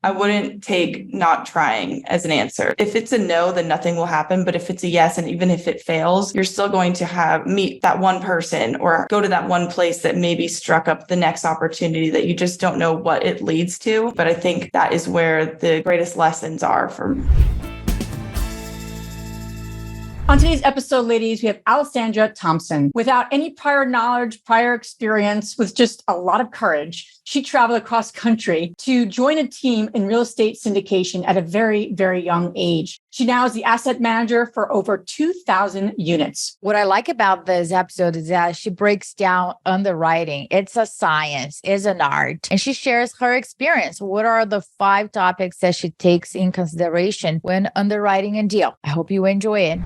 I wouldn't take not trying as an answer. If it's a no, then nothing will happen. But if it's a yes, and even if it fails, you're still going to meet that one person or go to that one place that maybe struck up the next opportunity that you just don't know what it leads to. But I think that is where the greatest lessons are for me. On today's episode, ladies, we have Alessandra Thompson. Without any prior knowledge, prior experience, with just a lot of courage, she traveled across country to join a team in real estate syndication at a very, very young age. She now is the asset manager for over 2,000 units. What I like about this episode is that she breaks down underwriting. It's a science, it's an art, and she shares her experience. What are the 5 topics that she takes in consideration when underwriting a deal? I hope you enjoy it.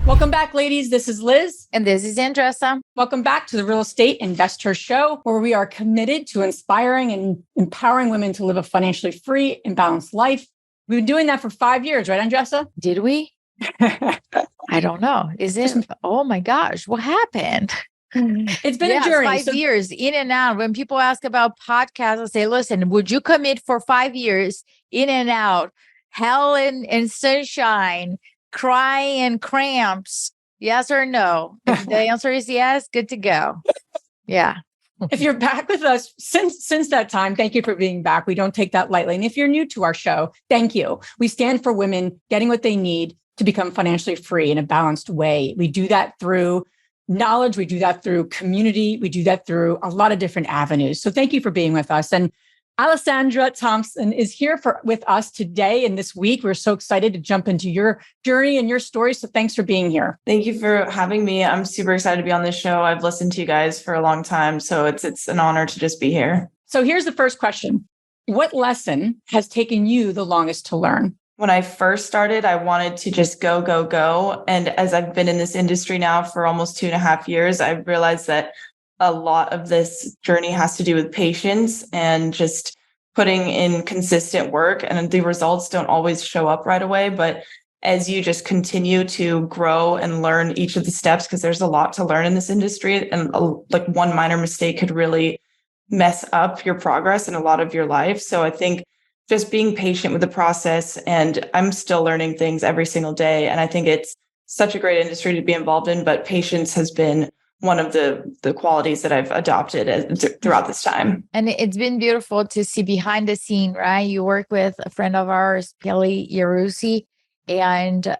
Welcome back, ladies. This is Liz. And this is Andressa. Welcome back to the Real Estate Investor Show, where we are committed to inspiring and empowering women to live a financially free and balanced life. We've been doing that for 5 years, right, Andressa? Did we? I don't know. Is it? Oh my gosh, what happened? It's been a journey. 5 years in and out. When people ask about podcasts, I say, listen, would you commit for 5 years in and out, hell and sunshine, cry and cramps? Yes or no? If the answer is yes, good to go. Yeah. If you're back with us since that time, thank you for being back. We don't take that lightly. And if you're new to our show, thank you. We stand for women getting what they need to become financially free in a balanced way. We do that through knowledge. We do that through community. We do that through a lot of different avenues. So thank you for being with us. And Alessandra Thompson is here with us today and this week. We're so excited to jump into your journey and your story. So thanks for being here. Thank you for having me. I'm super excited to be on this show. I've listened to you guys for a long time, so it's an honor to just be here. So here's the first question. What lesson has taken you the longest to learn? When I first started, I wanted to just go, go, go. And as I've been in this industry now for almost 2.5 years, I've realized that a lot of this journey has to do with patience and just putting in consistent work, and the results don't always show up right away. But as you just continue to grow and learn each of the steps, because there's a lot to learn in this industry, and like one minor mistake could really mess up your progress in a lot of your life. So I think just being patient with the process, and I'm still learning things every single day. And I think it's such a great industry to be involved in, but patience has been one of the qualities that I've adopted throughout this time. And it's been beautiful to see behind the scene, right? You work with a friend of ours, Kelly Yarusi, and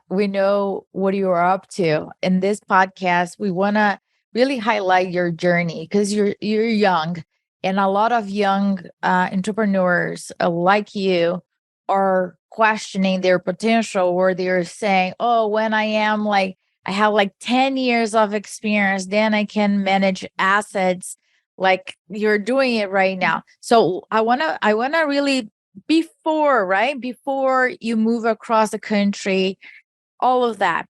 we know what you are up to. In this podcast, we want to really highlight your journey because you're young, and a lot of young entrepreneurs like you are questioning their potential, or they're saying, oh, when I have 10 years of experience, then I can manage assets like you're doing it right now. So I want to really, before you move across the country, all of that,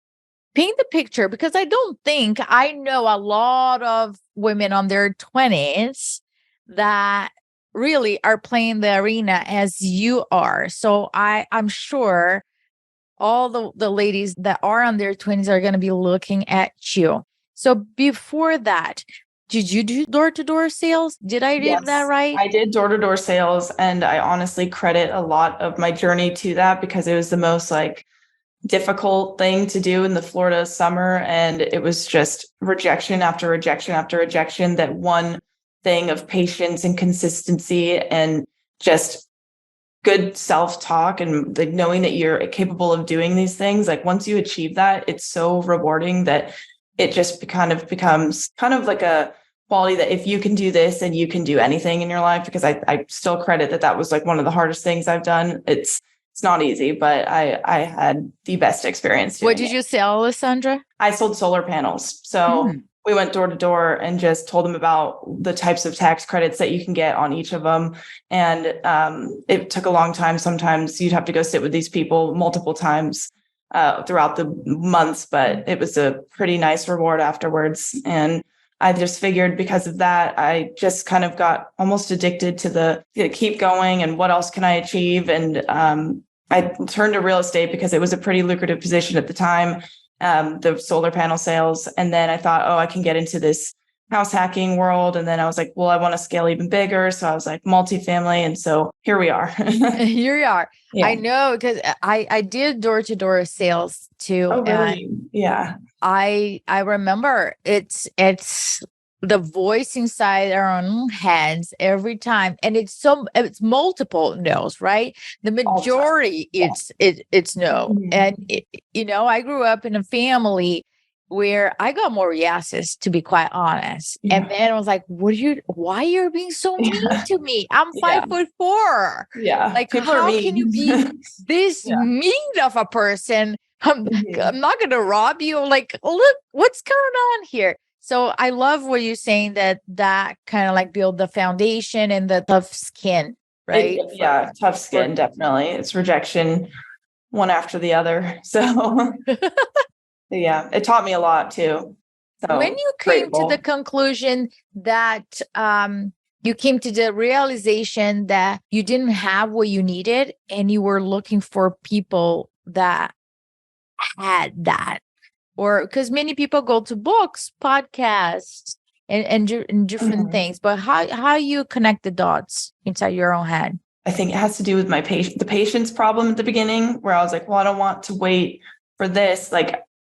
paint the picture, because I don't think I know a lot of women on their 20s that really are playing the arena as you are. So I'm sure all the ladies that are on their 20s are going to be looking at you. So before that, did you do door-to-door sales? Did I read that right? I did door-to-door sales, and I honestly credit a lot of my journey to that because it was the most difficult thing to do in the Florida summer. And it was just rejection after rejection after rejection. That one thing of patience and consistency and just good self-talk and knowing that you're capable of doing these things. Once you achieve that, it's so rewarding that it just becomes like a quality that if you can do this, then you can do anything in your life. Because I still credit that was one of the hardest things I've done. It's not easy, but I had the best experience. What did you sell, Alessandra? I sold solar panels. So we went door to door and just told them about the types of tax credits that you can get on each of them. And it took a long time. Sometimes you'd have to go sit with these people multiple times throughout the months, but it was a pretty nice reward afterwards. And I just figured because of that, I just kind of got almost addicted to keep going and what else can I achieve? And I turned to real estate because it was a pretty lucrative position at the time. The solar panel sales. And then I thought, I can get into this house hacking world. And then I was like, well, I want to scale even bigger. So I was like multifamily. And so here we are. Here you are. Yeah. I know because I did door-to-door sales too. Oh, And really? Yeah. I remember it's the voice inside our own heads every time. And it's multiple no's, right? The All the time. majority Yeah. it's no. Mhm. And I grew up in a family where I got more yeses, to be quite honest. Yeah. And then I was like, why you're being so mean Yeah. to me? I'm Yeah. 5'4". Yeah. Like, People are how mean. can you be this Yeah. mean of a person? I'm Mhm. not going to rob you. Like, look, what's going on here? So I love what you're saying, that kind of like build the foundation and the tough skin, right? Yeah. Tough skin. Definitely. It's rejection one after the other. So yeah, it taught me a lot too. So When you came to the grateful. conclusion that you came to the realization that you didn't have what you needed and you were looking for people that had that, or because many people go to books, podcasts, and different Mhm. things, but how you connect the dots inside your own head? I think it has to do with the patience problem at the beginning, where I was like, well, I don't want to wait for this.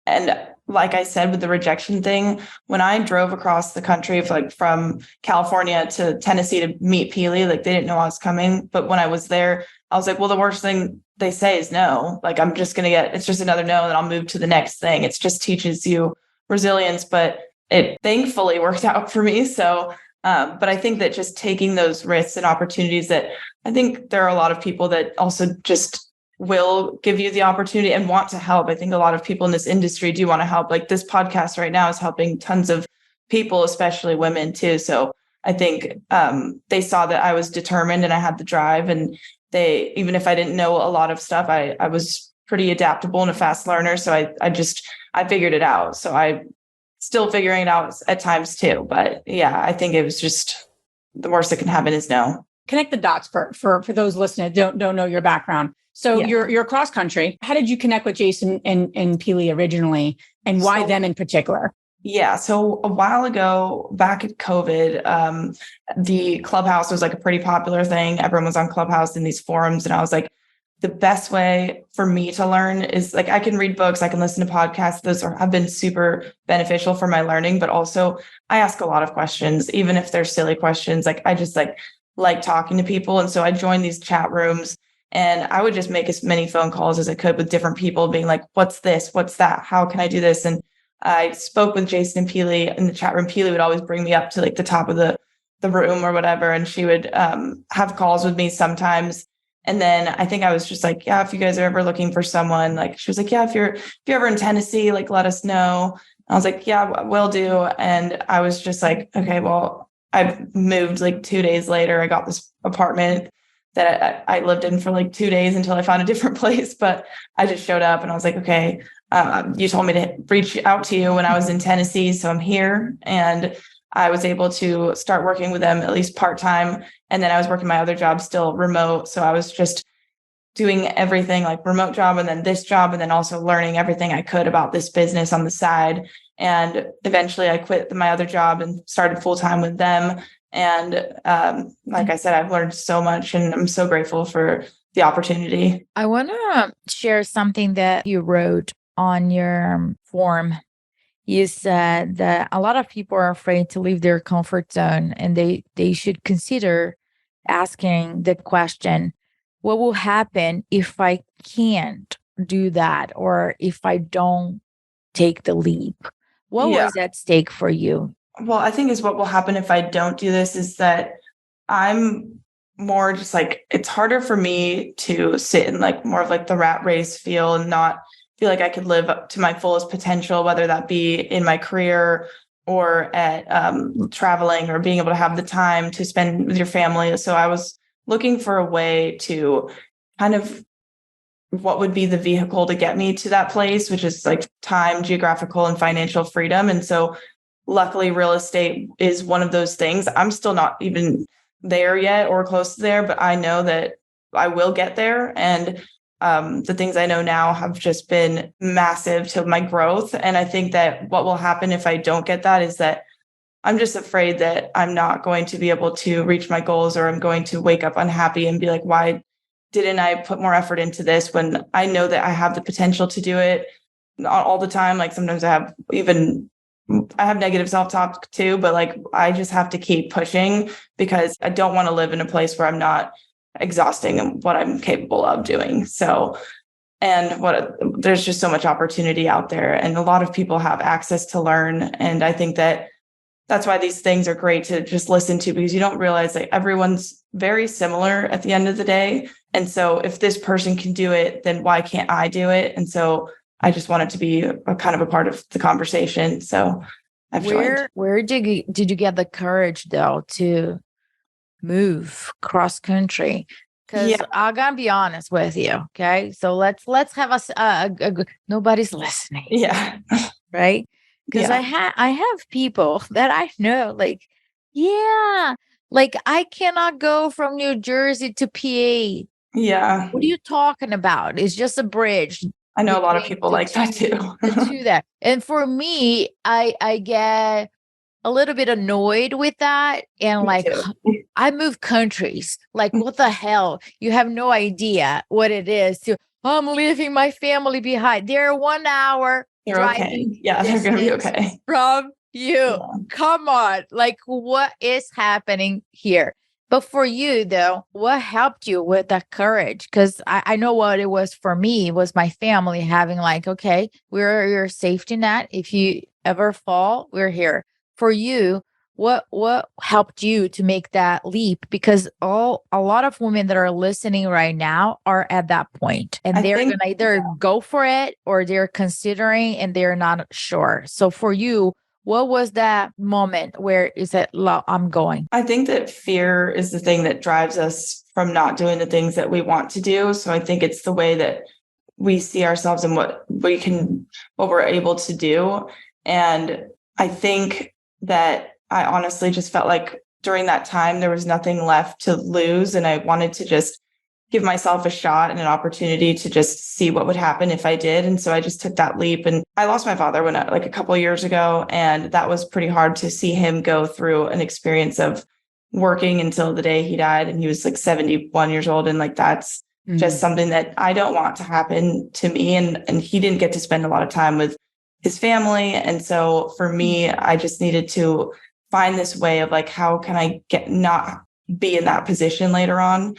And like I said, with the rejection thing, when I drove across the country, from California to Tennessee to meet Peely, like they didn't know I was coming. But when I was there, I was like, well, the worst thing they say is no. Like I'm just it's just another no, and I'll move to the next thing. It just teaches you resilience, but it thankfully worked out for me. So, but I think that just taking those risks and opportunities, that I think there are a lot of people that also just will give you the opportunity and want to help. I think a lot of people in this industry do want to help. Like this podcast right now is helping tons of people, especially women too. So I think they saw that I was determined and I had the drive, and even if I didn't know a lot of stuff, I was pretty adaptable and a fast learner. So I figured it out. So I still figuring it out at times too. But yeah, I think it was just the worst that can happen is no. Connect the dots for those listening that don't know your background. So Yeah. you're cross country. How did you connect with Jason and Peely originally, and why them in particular? Yeah. So a while ago, back at COVID, the Clubhouse was like a pretty popular thing. Everyone was on Clubhouse in these forums. And I was like, the best way for me to learn is like, I can read books, I can listen to podcasts. Have been super beneficial for my learning, but also I ask a lot of questions, even if they're silly questions. Like I just like talking to people. And so I joined these chat rooms, and I would just make as many phone calls as I could with different people being like, what's this? What's that? How can I do this? And I spoke with Jason and Peely in the chat room. Peely would always bring me up to like the top of the room or whatever. And she would have calls with me sometimes. And then I think I was just like, yeah, if you guys are ever looking for someone, like she was like, yeah, if you're ever in Tennessee, like let us know. I was like, yeah, will do. And I was just like, okay, well, I moved like 2 days later. I got this apartment that I lived in for like 2 days until I found a different place. But I just showed up and I was like, okay, you told me to reach out to you when I was in Tennessee. So I'm here. And I was able to start working with them at least part-time. And then I was working my other job still remote. So I was just doing everything like remote job and then this job, and then also learning everything I could about this business on the side. And eventually I quit my other job and started full-time with them. And like I said, I've learned so much, and I'm so grateful for the opportunity. I want to share something that you wrote on your form. You said that a lot of people are afraid to leave their comfort zone, and they should consider asking the question, what will happen if I can't do that, or if I don't take the leap? What Yeah. was at stake for you? Well, I think is what will happen if I don't do this is that I'm more just like, it's harder for me to sit in like more of like the rat race feel and not feel like I could live up to my fullest potential, whether that be in my career or at traveling or being able to have the time to spend with your family. So I was looking for a way to kind of what would be the vehicle to get me to that place, which is like time, geographical, and financial freedom. And so luckily, real estate is one of those things. I'm still not even there yet or close to there, but I know that I will get there. And the things I know now have just been massive to my growth. And I think that what will happen if I don't get that is that I'm just afraid that I'm not going to be able to reach my goals, or I'm going to wake up unhappy and be like, why didn't I put more effort into this when I know that I have the potential to do it? Not all the time. Like sometimes I have negative self-talk too, but like I just have to keep pushing because I don't want to live in a place where I'm not exhausting what I'm capable of doing. So, and there's just so much opportunity out there, and a lot of people have access to learn. And I think that's why these things are great to just listen to, because you don't realize that everyone's very similar at the end of the day. And so if this person can do it, then why can't I do it? And so I just wanted to be a kind of a part of the conversation. So I've joined. Where did you get the courage though to move cross country? Because I'm gonna be honest with you, okay? So let's have nobody's listening. Yeah. Right? Because I have people that I know, like, like I cannot go from New Jersey to PA. Yeah. What are you talking about? It's just a bridge. I know a lot of people like that too. To that. And for me, I get a little bit annoyed with that. And like, I move countries. Like, what the hell? You have no idea what it is I'm leaving my family behind. They're 1 hour. They're okay. Yeah, they're going to be okay. From you. Yeah. Come on. Like, what is happening here? But for you, though, what helped you with that courage? Because I know what it was for me was my family having like, okay, we're your safety net. If you ever fall, we're here. For you, what helped you to make that leap? Because a lot of women that are listening right now are at that point, and they're going to either go for it or they're considering and they're not sure. So for you, what was that moment where you said, I'm going? I think that fear is the thing that drives us from not doing the things that we want to do. So I think it's the way that we see ourselves and what we're able to do. And I think that I honestly just felt like during that time, there was nothing left to lose. And I wanted to just give myself a shot and an opportunity to just see what would happen if I did. And so I just took that leap. And I lost my father like a couple of years ago. And that was pretty hard to see him go through an experience of working until the day he died. And he was like 71 years old. And like, that's just something that I don't want to happen to me. And he didn't get to spend a lot of time with his family. And so for me, I just needed to find this way of like, how can I not be in that position later on?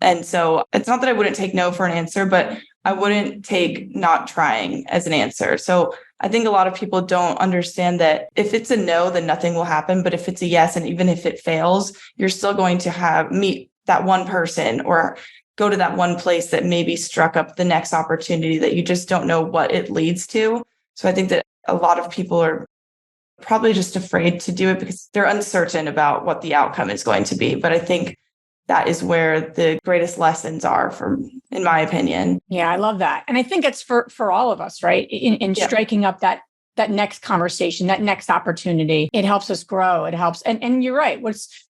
And so it's not that I wouldn't take no for an answer, but I wouldn't take not trying as an answer. So I think a lot of people don't understand that if it's a no, then nothing will happen. But if it's a yes, and even if it fails, you're still going to meet that one person or go to that one place that maybe struck up the next opportunity that you just don't know what it leads to. So I think that a lot of people are probably just afraid to do it because they're uncertain about what the outcome is going to be. But I think that is where the greatest lessons are, in my opinion. Yeah, I love that. And I think it's for all of us, right? In striking up that next conversation, that next opportunity, it helps us grow. It helps. And you're right.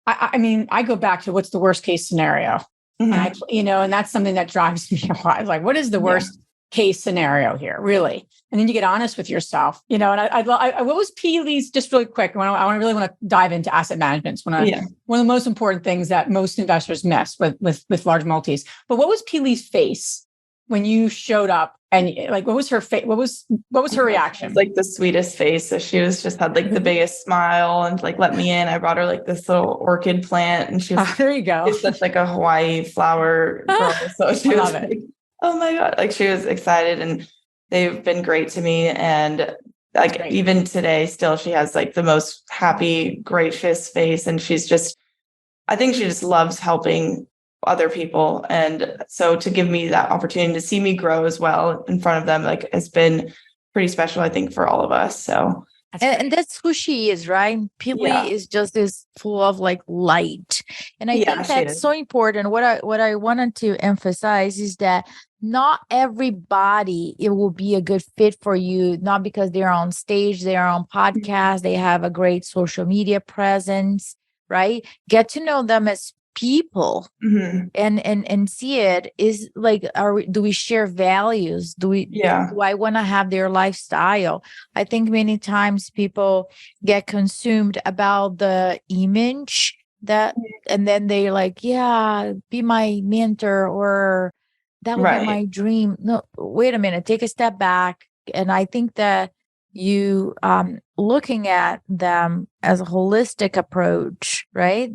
I go back to what's the worst case scenario. Mm-hmm. And that's something that drives me a lot. Like, what is the worst case scenario here, really? And then you get honest with yourself, and what was P. Lee's, just really quick, I really want to dive into asset management. It's one of the most important things that most investors miss with large multis. But what was P. Lee's face when you showed up, and like, what was her face? What was her reaction? It's like the sweetest face. So she had like the biggest smile and like let me in. I brought her like this little orchid plant, and she was there you go. She's such like a Hawaii flower girl. So she was like, oh my God, like she was excited, and they've been great to me. And like even today, still, she has like the most happy, gracious face. And I think she just loves helping other people. And so to give me that opportunity to see me grow as well in front of them, like, has been pretty special, I think, for all of us. So. And that's who she is, right? Pili is just this full of like light. And I think that's so important. What I wanted to emphasize is that not everybody, it will be a good fit for you, not because they're on stage, they're on podcast, they have a great social media presence, right? Get to know them as people and see it is like, do we share values? Do I want to have their lifestyle? I think many times people get consumed about the image and then they like, yeah, be my mentor, or that would be my dream. No, wait a minute, take a step back. And I think that you looking at them as a holistic approach, right?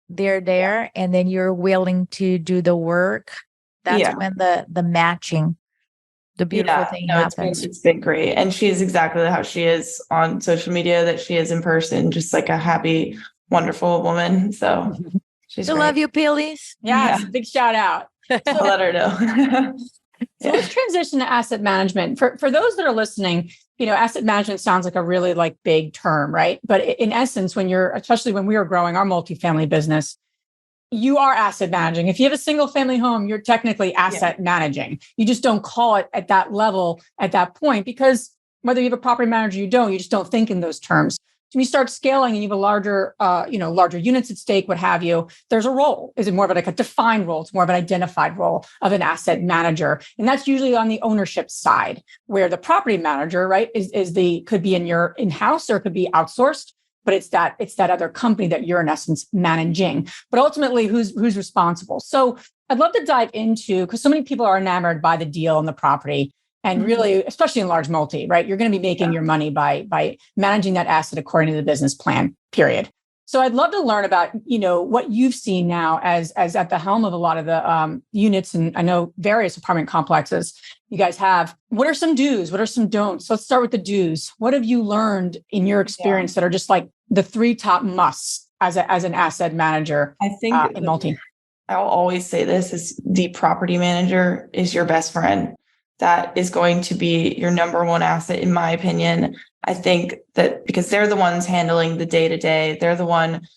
They're there, and then you're willing to do the work. That's when the matching, the beautiful thing happens. It's been great. And she is exactly how she is on social media, that she is in person, just like a happy, wonderful woman. So she's I love you, Pillies. Yes, big shout out. I'll let her know. So let's transition to asset management. For those that are listening, asset management sounds like a really like big term, right? But in essence, especially when we were growing our multifamily business, you are asset managing. If you have a single family home, you're technically asset managing. You just don't call it at that level at that point, because whether you have a property manager, you just don't think in those terms. When you start scaling and you have a larger units at stake, what have you, there's a role. Is it more of like a defined role? It's more of an identified role of an asset manager. And that's usually on the ownership side, where the property manager, right, could be in your in-house, or it could be outsourced, but it's that other company that you're in essence managing. But ultimately, who's responsible? So I'd love to dive into, because so many people are enamored by the deal and the property. And really, especially in large multi, right? You're going to be making your money by managing that asset according to the business plan, period. So I'd love to learn about, what you've seen now as at the helm of a lot of the units, and I know various apartment complexes you guys have. What are some do's? What are some don'ts? Let's start with the do's. What have you learned in your experience that are just like the 3 top musts as an asset manager? I think in multi. I'll always say this: is the property manager is your best friend. That is going to be your number one asset, in my opinion. I think that because they're the ones handling the day-to-day, they're the one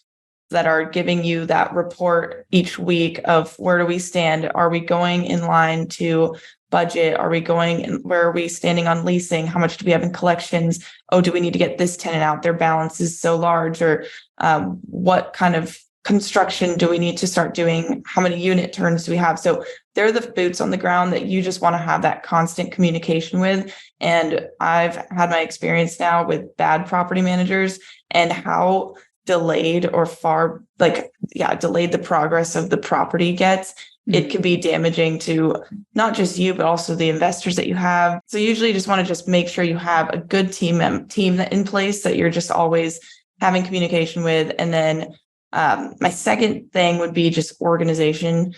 that are giving you that report each week of where do we stand? Are we going in line to budget? Where are we standing on leasing? How much do we have in collections? Oh, do we need to get this tenant out? Their balance is so large. Or what kind of construction do we need to start doing? How many unit turns do we have? So they're the boots on the ground that you just want to have that constant communication with. And I've had my experience now with bad property managers and how delayed the progress of the property gets. It could be damaging to not just you, but also the investors that you have. So usually you just want to just make sure you have a good team in place that you're just always having communication with. And then my second thing would be just organization.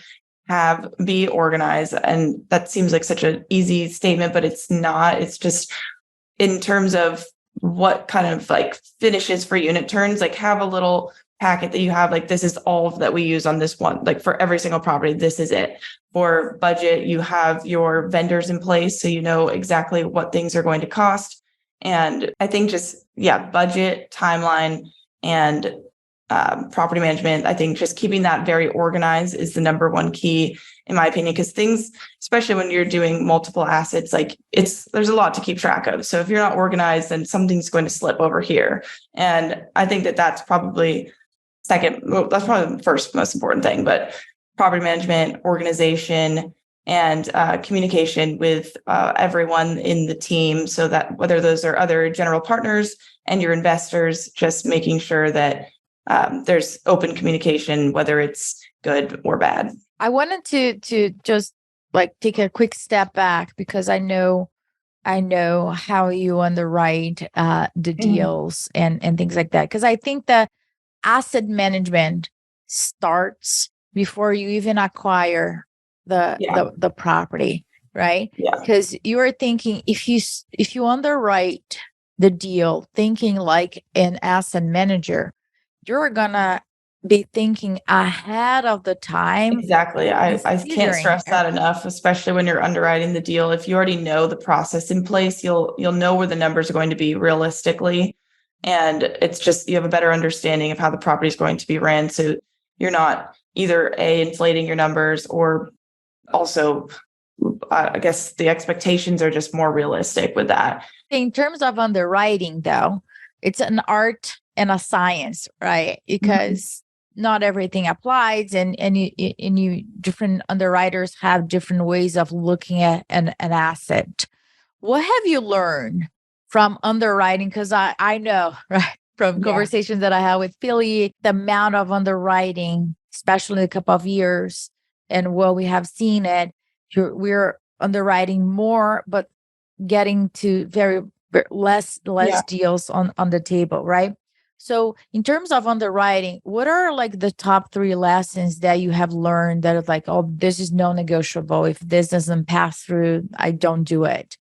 Be organized. And that seems like such an easy statement, but it's not. It's just in terms of what kind of like finishes for unit turns, like have a little packet that you have, like this is all that we use on this one, like for every single property, this is it. For budget, you have your vendors in place, so you know exactly what things are going to cost. And I think budget, timeline, and property management, I think just keeping that very organized is the number one key, in my opinion, because things, especially when you're doing multiple assets, there's a lot to keep track of. So if you're not organized, then something's going to slip over here. And I think that's probably that's probably the first most important thing, but property management, organization, and communication with everyone in the team, so that whether those are other general partners and your investors, just making sure that there's open communication, whether it's good or bad. I wanted to just like take a quick step back, because I know how you underwrite the deals and things like that. Because I think that asset management starts before you even acquire the property, right? Because you are thinking, if you underwrite the deal thinking like an asset manager, you're gonna be thinking ahead of the time. Exactly. I can't stress that enough, especially when you're underwriting the deal. If you already know the process in place, you'll know where the numbers are going to be realistically. And it's just, you have a better understanding of how the property is going to be ran. So you're not either inflating your numbers, or also, I guess the expectations are just more realistic with that. In terms of underwriting, though, it's an art and a science, right? Because not everything applies, and you different underwriters have different ways of looking at an asset. What have you learned from underwriting? Because I know, right, from conversations that I had with Philly, the amount of underwriting, especially in a couple of years, and what we have seen it, we're underwriting more, but getting to very less deals on the table, right? So in terms of underwriting, what are like the top 3 lessons that you have learned that are like, oh, this is non-negotiable. If this doesn't pass through, I don't do it,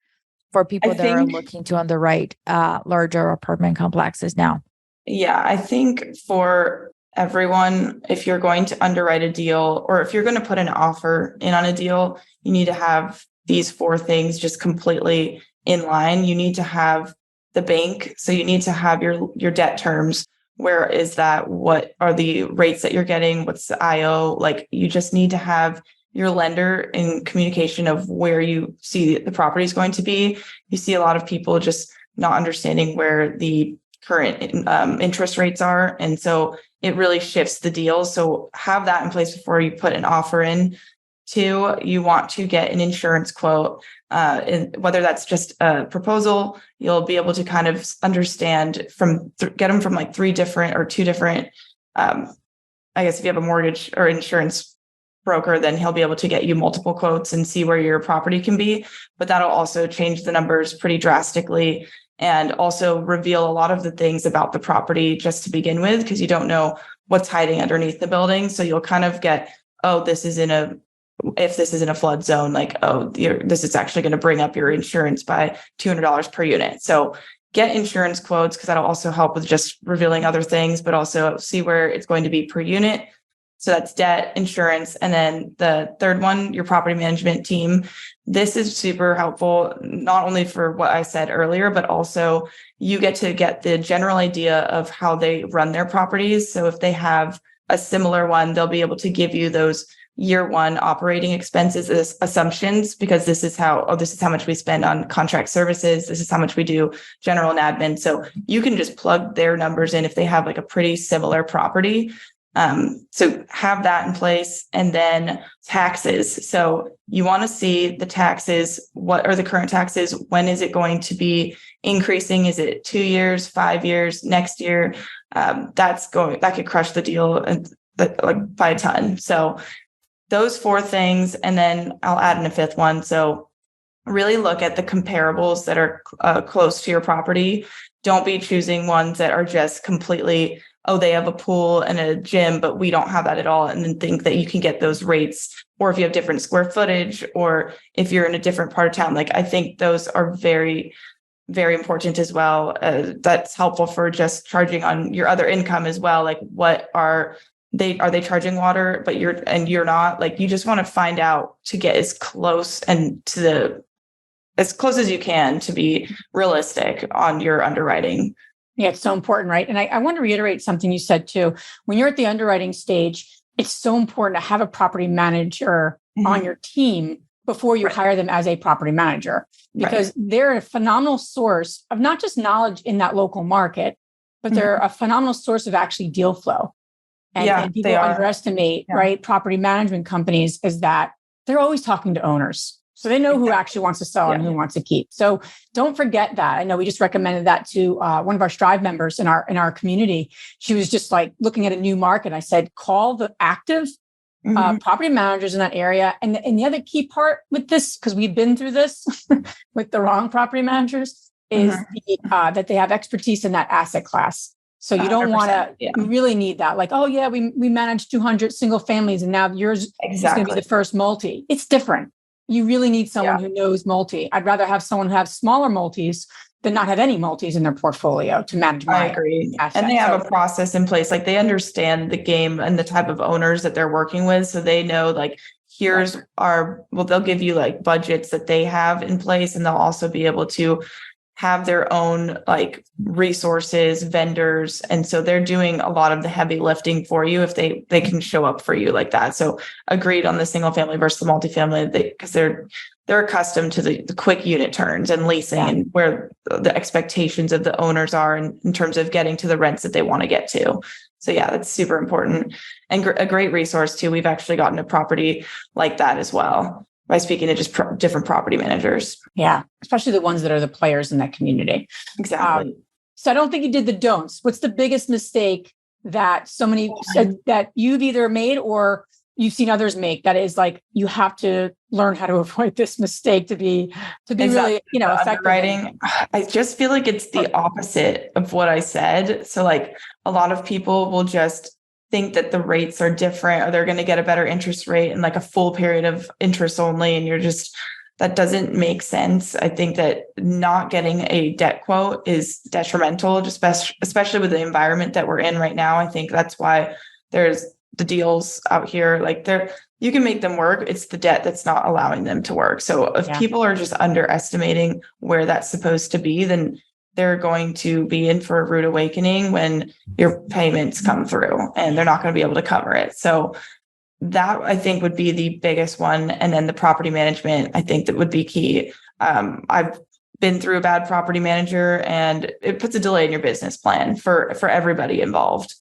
for people that are looking to underwrite larger apartment complexes now? Yeah, I think for everyone, if you're going to underwrite a deal or if you're going to put an offer in on a deal, you need to have these 4 things just completely in line. You need to have the bank. So you need to have your debt terms. Where is that? What are the rates that you're getting? What's the IO? Like, you just need to have your lender in communication of where you see the property is going to be. You see a lot of people just not understanding where the current interest rates are. And so it really shifts the deal. So have that in place before you put an offer in. 2, you want to get an insurance quote. And whether that's just a proposal, you'll be able to kind of understand get them from like 3 different or 2 different. I guess if you have a mortgage or insurance broker, then he'll be able to get you multiple quotes and see where your property can be. But that'll also change the numbers pretty drastically and also reveal a lot of the things about the property just to begin with, because you don't know what's hiding underneath the building. So you'll kind of get, oh, if this is in a flood zone, like, oh, this is actually going to bring up your insurance by $200 per unit. So get insurance quotes, because that'll also help with just revealing other things, but also see where it's going to be per unit. So that's debt, insurance. And then the third one, your property management team. This is super helpful, not only for what I said earlier, but also you get to get the general idea of how they run their properties. So if they have a similar one, they'll be able to give you those year 1 operating expenses as assumptions, because this is how much we spend on contract services. This is how much we do general and admin. So you can just plug their numbers in if they have like a pretty similar property. So have that in place. And then taxes. So you want to see the taxes. What are the current taxes? When is it going to be increasing? Is it 2 years, 5 years, next year? That could crush the deal like by a ton. So those 4 things. And then I'll add in a 5th one. So really look at the comparables that are close to your property. Don't be choosing ones that are just completely, oh, they have a pool and a gym, but we don't have that at all. And then think that you can get those rates, or if you have different square footage, or if you're in a different part of town. Like, I think those are very, very important as well. That's helpful for just charging on your other income as well. Like, what are they charging water, but you're not? Like, you just want to find out to get as close as you can to be realistic on your underwriting. Yeah, it's so important, right? And I want to reiterate something you said too. When you're at the underwriting stage, it's so important to have a property manager on your team before you hire them as a property manager, because they're a phenomenal source of not just knowledge in that local market, but they're a phenomenal source of actually deal flow. And people underestimate, right, property management companies is that they're always talking to owners. So they know who actually wants to sell and who wants to keep. So don't forget that. I know we just recommended that to one of our Strive members in our community. She was just like looking at a new market. I said, call the active property managers in that area. And the other key part with this, because we've been through this with the wrong property managers, is that they have expertise in that asset class. So you don't want to, you really need that. Like, oh yeah, we manage 200 single families and now yours is going to be the first multi. It's different. You really need someone who knows multi. I'd rather have someone who has smaller multis than not have any multis in their portfolio to manage my assets. And they have a process in place. Like, they understand the game and the type of owners that they're working with. So they know, like, they'll give you like budgets that they have in place, and they'll also be able to have their own like resources, vendors. And so they're doing a lot of the heavy lifting for you if they can show up for you like that. So agreed on the single family versus the multifamily, because they're accustomed to the quick unit turns and leasing and where the expectations of the owners are in terms of getting to the rents that they want to get to. So yeah, that's super important and a great resource too. We've actually gotten a property like that as well by speaking to just different property managers. Yeah, especially the ones that are the players in that community. Exactly. So I don't think you did the don'ts. What's the biggest mistake that that you've either made or you've seen others make, that is like, you have to learn how to avoid this mistake to be really, effective? Underwriting. I just feel like it's the opposite of what I said. So like a lot of people will just think that the rates are different or they're going to get a better interest rate and like a full period of interest only. And that doesn't make sense. I think that not getting a debt quote is detrimental, just especially with the environment that we're in right now. I think that's why there's the deals out here, like you can make them work. It's the debt that's not allowing them to work. So if people are just underestimating where that's supposed to be, then they're going to be in for a rude awakening when your payments come through and they're not going to be able to cover it. So that I think would be the biggest one. And then the property management, I think that would be key. I've been through a bad property manager and it puts a delay in your business plan for everybody involved.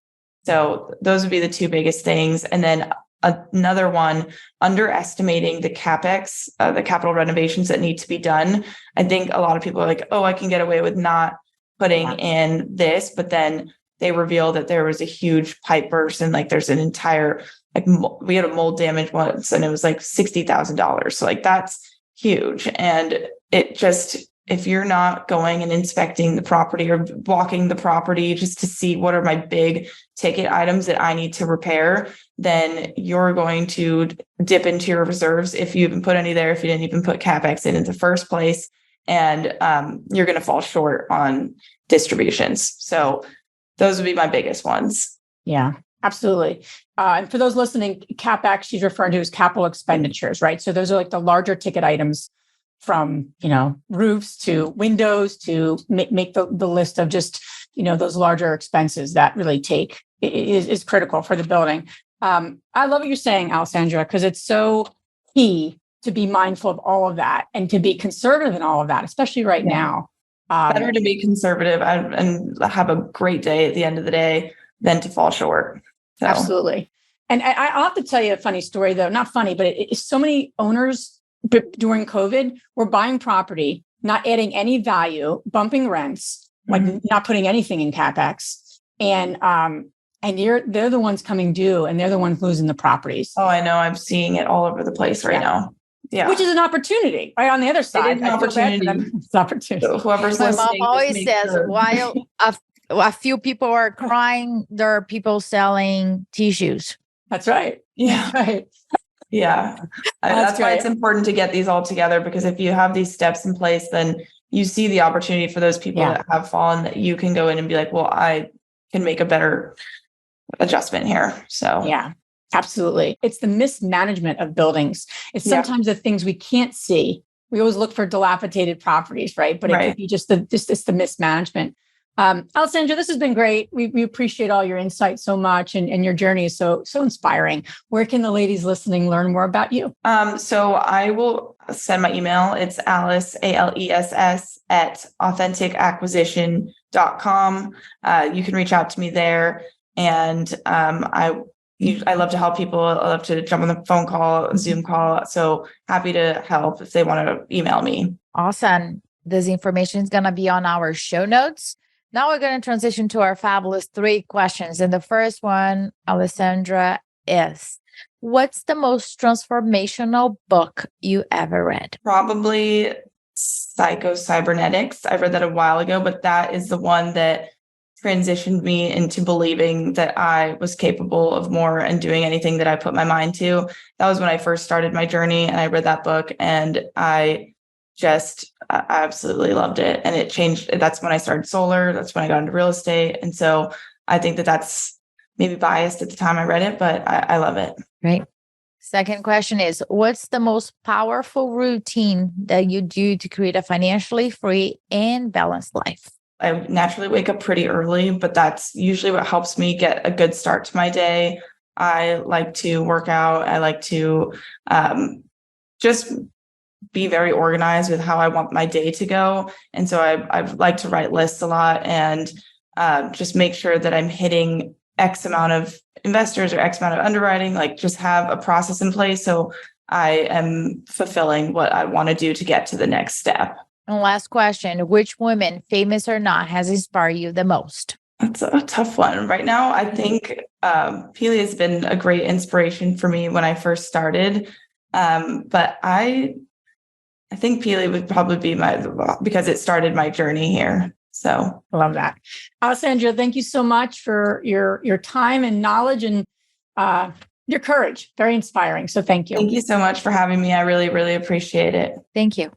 So those would be the two biggest things. And then another one, underestimating the CapEx, the capital renovations that need to be done. I think a lot of people are like, oh, I can get away with not putting in this, but then they reveal that there was a huge pipe burst and like there's an entire, like we had a mold damage once and it was like $60,000. So like that's huge. And it just, if you're not going and inspecting the property or walking the property just to see what are my big ticket items that I need to repair, then you're going to dip into your reserves if you even put any there, if you didn't even put CapEx in the first place, and you're going to fall short on distributions. So those would be my biggest ones. Yeah, absolutely. And for those listening, CapEx she's referring to as capital expenditures, right? So those are like the larger ticket items, from roofs to windows to make the list of just those larger expenses that really is critical for the building. I love what you're saying, Alessandra, because it's so key to be mindful of all of that and to be conservative in all of that, especially right now. Better to be conservative and have a great day at the end of the day than to fall short. So. Absolutely. And I'll have to tell you a funny story, though. Not funny, but so many owners during COVID were buying property, not adding any value, bumping rents, like not putting anything in CapEx. And they're the ones coming due and they're the ones losing the properties. Oh, I know. I'm seeing it all over the place right now. Yeah. Which is an opportunity, right? On the other side, it's an opportunity. It's an opportunity. So whoever's My listening, mom always says, while a few people are crying, there are people selling tissues. That's right. Yeah. That's right. Yeah. That's why it's important to get these all together, because if you have these steps in place, then you see the opportunity for those people that have fallen, that you can go in and be like, well, I can make a better adjustment here. So yeah, absolutely. It's the mismanagement of buildings. It's sometimes the things we can't see. We always look for dilapidated properties, right? But it could be just the mismanagement. Alessandra, this has been great. We appreciate all your insight so much, and your journey is so inspiring. Where can the ladies listening learn more about you? So I will send my email. It's Alice, ALESS @authenticacquisition.com. You can reach out to me there. And I love to help people. I love to jump on the phone call, Zoom call. So happy to help if they want to email me. Awesome. This information is going to be on our show notes. Now we're going to transition to our fabulous 3 questions. And the first one, Alessandra, is, what's the most transformational book you ever read? Probably Psycho-Cybernetics. I read that a while ago, but that is the one that transitioned me into believing that I was capable of more and doing anything that I put my mind to. That was when I first started my journey, and I read that book, and I absolutely loved it. And it changed. That's when I started solar. That's when I got into real estate. And so I think that that's maybe biased at the time I read it, but I love it. Right. Second question is, what's the most powerful routine that you do to create a financially free and balanced life? I naturally wake up pretty early, but that's usually what helps me get a good start to my day. I like to work out. I like to just be very organized with how I want my day to go. And so I like to write lists a lot and just make sure that I'm hitting X amount of investors or X amount of underwriting, like just have a process in place. So I am fulfilling what I want to do to get to the next step. And last question, which woman, famous or not, has inspired you the most? That's a tough one. Right now, I think Peely has been a great inspiration for me when I first started. But I think Peely would probably be because it started my journey here. So Love that. Alessandra, thank you so much for your time and knowledge and your courage. Very inspiring. So thank you. Thank you so much for having me. I really, really appreciate it. Thank you.